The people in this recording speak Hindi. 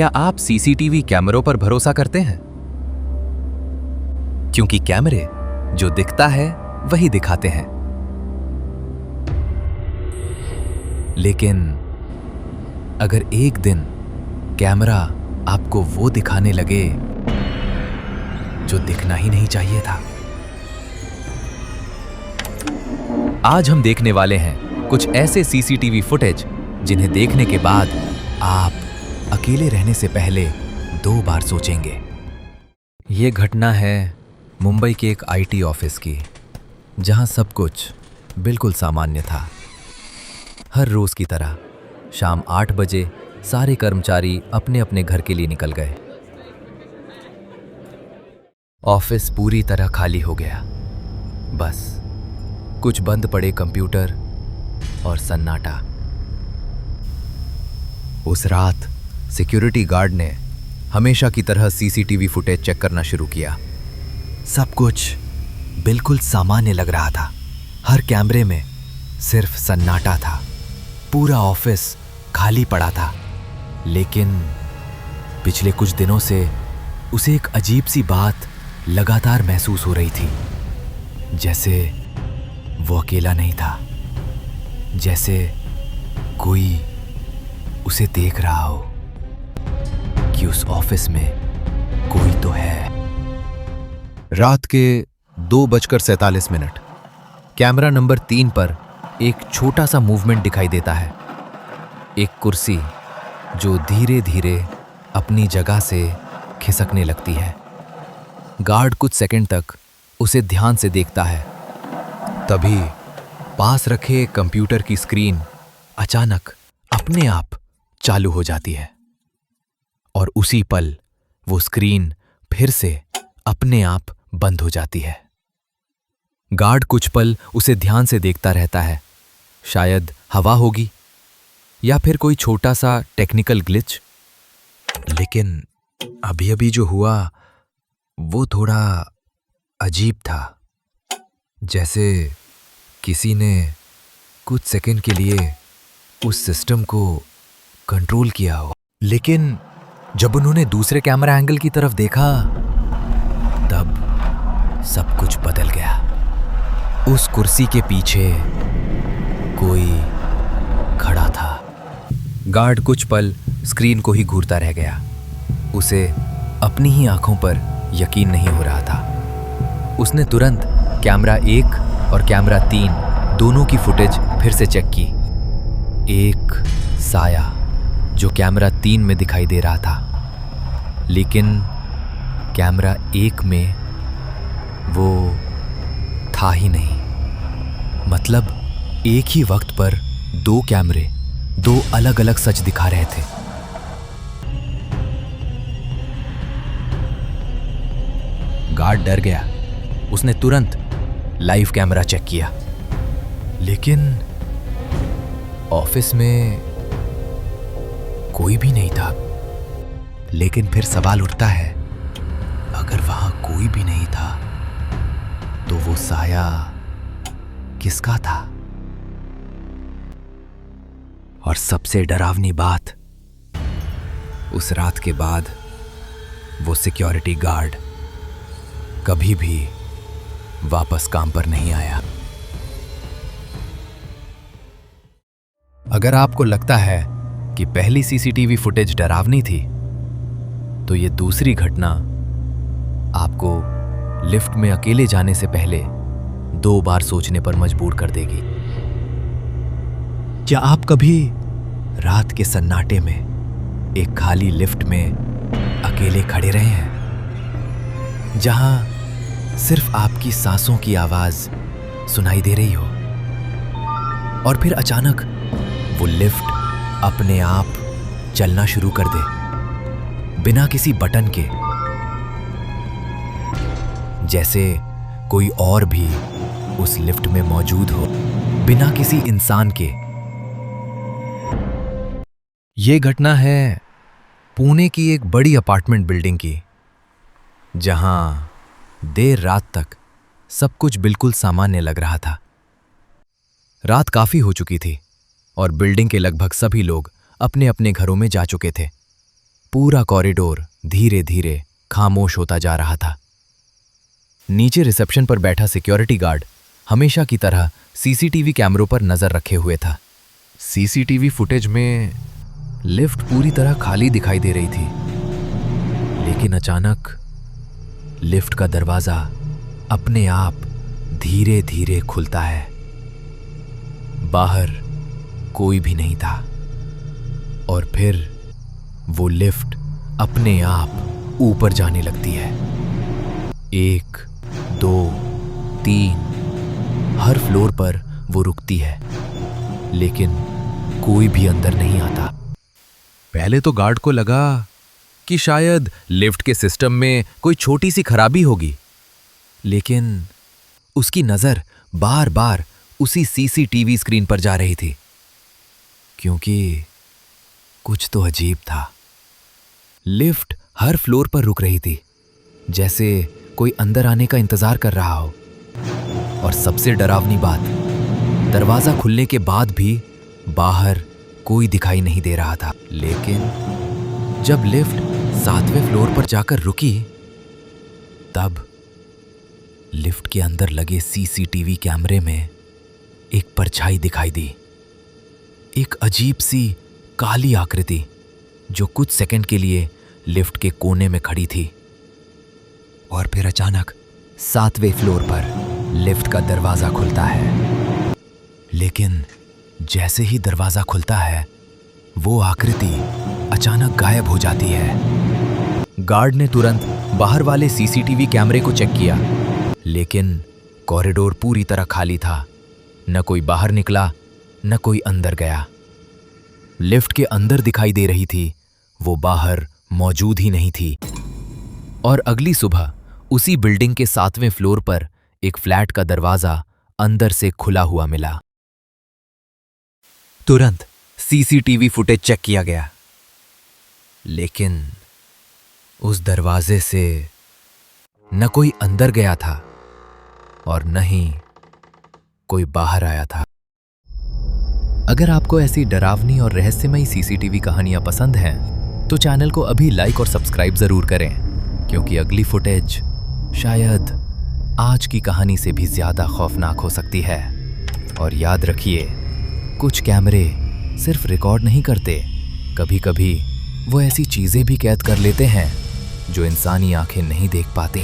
क्या आप सीसीटीवी कैमरों पर भरोसा करते हैं? क्योंकि कैमरे जो दिखता है वही दिखाते हैं। लेकिन अगर एक दिन कैमरा आपको वो दिखाने लगे जो दिखना ही नहीं चाहिए था। आज हम देखने वाले हैं कुछ ऐसे सीसीटीवी फुटेज जिन्हें देखने के बाद आप अकेले रहने से पहले 2 बार सोचेंगे। ये घटना है मुंबई के एक आईटी ऑफिस की, जहां सब कुछ बिल्कुल सामान्य था। हर रोज की तरह शाम 8 बजे सारे कर्मचारी अपने अपने घर के लिए निकल गए। ऑफिस पूरी तरह खाली हो गया, बस कुछ बंद पड़े कंप्यूटर और सन्नाटा। उस रात सिक्योरिटी गार्ड ने हमेशा की तरह सीसीटीवी फुटेज चेक करना शुरू किया। सब कुछ बिल्कुल सामान्य लग रहा था। हर कैमरे में सिर्फ सन्नाटा था। पूरा ऑफिस खाली पड़ा था। लेकिन पिछले कुछ दिनों से उसे एक अजीब सी बात लगातार महसूस हो रही थी। जैसे वो अकेला नहीं था, जैसे कोई उसे देख रहा हो कि उस ऑफिस में कोई तो है। रात के 2:47 कैमरा नंबर 3 पर एक छोटा सा मूवमेंट दिखाई देता है। एक कुर्सी जो धीरे धीरे अपनी जगह से खिसकने लगती है। गार्ड कुछ सेकंड तक उसे ध्यान से देखता है। तभी पास रखे कंप्यूटर की स्क्रीन अचानक अपने आप चालू हो जाती है और उसी पल वो स्क्रीन फिर से अपने आप बंद हो जाती है। गार्ड कुछ पल उसे ध्यान से देखता रहता है। शायद हवा होगी या फिर कोई छोटा सा टेक्निकल ग्लिच। लेकिन अभी अभी जो हुआ वो थोड़ा अजीब था। जैसे किसी ने कुछ सेकंड के लिए उस सिस्टम को कंट्रोल किया हो। लेकिन जब उन्होंने दूसरे कैमरा एंगल की तरफ देखा तब सब कुछ बदल गया। उस कुर्सी के पीछे कोई खड़ा था। गार्ड कुछ पल स्क्रीन को ही घूरता रह गया। उसे अपनी ही आंखों पर यकीन नहीं हो रहा था। उसने तुरंत कैमरा 1 और कैमरा 3 दोनों की फुटेज फिर से चेक की। एक साया जो कैमरा 3 में दिखाई दे रहा था, लेकिन कैमरा 1 में वो था ही नहीं। मतलब एक ही वक्त पर 2 कैमरे 2 अलग अलग सच दिखा रहे थे। गार्ड डर गया। उसने तुरंत लाइव कैमरा चेक किया, लेकिन ऑफिस में कोई भी नहीं था। लेकिन फिर सवाल उठता है, अगर वहां कोई भी नहीं था तो वो साया किसका था? और सबसे डरावनी बात, उस रात के बाद वो सिक्योरिटी गार्ड कभी भी वापस काम पर नहीं आया। अगर आपको लगता है कि पहली सीसीटीवी फुटेज डरावनी थी, तो ये दूसरी घटना आपको लिफ्ट में अकेले जाने से पहले 2 बार सोचने पर मजबूर कर देगी। क्या आप कभी रात के सन्नाटे में एक खाली लिफ्ट में अकेले खड़े रहे हैं, जहां सिर्फ आपकी सांसों की आवाज सुनाई दे रही हो और फिर अचानक वो लिफ्ट अपने आप चलना शुरू कर दे, बिना किसी बटन के, जैसे कोई और भी उस लिफ्ट में मौजूद हो, बिना किसी इंसान के। ये घटना है पुणे की एक बड़ी अपार्टमेंट बिल्डिंग की, जहां देर रात तक सब कुछ बिल्कुल सामान्य लग रहा था। रात काफी हो चुकी थी और बिल्डिंग के लगभग सभी लोग अपने अपने घरों में जा चुके थे। पूरा कॉरिडोर धीरे धीरे खामोश होता जा रहा था। नीचे रिसेप्शन पर बैठा सिक्योरिटी गार्ड हमेशा की तरह सीसीटीवी कैमरों पर नजर रखे हुए था। सीसीटीवी फुटेज में लिफ्ट पूरी तरह खाली दिखाई दे रही थी, लेकिन अचानक लिफ्ट का दरवाजा अपने आप धीरे धीरे खुलता है। बाहर कोई भी नहीं था और फिर वो लिफ्ट अपने आप ऊपर जाने लगती है। 1, 2, 3 हर फ्लोर पर वो रुकती है, लेकिन कोई भी अंदर नहीं आता। पहले तो गार्ड को लगा कि शायद लिफ्ट के सिस्टम में कोई छोटी सी खराबी होगी, लेकिन उसकी नजर बार बार उसी सीसीटीवी स्क्रीन पर जा रही थी, क्योंकि कुछ तो अजीब था। लिफ्ट हर फ्लोर पर रुक रही थी, जैसे कोई अंदर आने का इंतजार कर रहा हो। और सबसे डरावनी बात, दरवाजा खुलने के बाद भी बाहर कोई दिखाई नहीं दे रहा था। लेकिन जब लिफ्ट 7वें फ्लोर पर जाकर रुकी, तब लिफ्ट के अंदर लगे सीसीटीवी कैमरे में एक परछाई दिखाई दी। एक अजीब सी काली आकृति जो कुछ सेकंड के लिए लिफ्ट के कोने में खड़ी थी। और फिर अचानक 7वें फ्लोर पर लिफ्ट का दरवाजा खुलता है। लेकिन जैसे ही दरवाजा खुलता है, वो आकृति अचानक गायब हो जाती है। गार्ड ने तुरंत बाहर वाले सीसीटीवी कैमरे को चेक किया, लेकिन कॉरिडोर पूरी तरह खाली था। न कोई बाहर निकला, न कोई अंदर गया। लिफ्ट के अंदर दिखाई दे रही थी, वो बाहर मौजूद ही नहीं थी। और अगली सुबह उसी बिल्डिंग के 7वें फ्लोर पर एक फ्लैट का दरवाजा अंदर से खुला हुआ मिला। तुरंत सीसीटीवी फुटेज चेक किया गया, लेकिन उस दरवाजे से न कोई अंदर गया था और न ही कोई बाहर आया था। अगर आपको ऐसी डरावनी और रहस्यमयी सीसीटीवी कहानियां पसंद हैं, तो चैनल को अभी लाइक और सब्सक्राइब जरूर करें, क्योंकि अगली फुटेज शायद आज की कहानी से भी ज्यादा खौफनाक हो सकती है। और याद रखिए, कुछ कैमरे सिर्फ रिकॉर्ड नहीं करते, कभी कभी वो ऐसी चीजें भी कैद कर लेते हैं जो इंसानी आंखें नहीं देख पाती।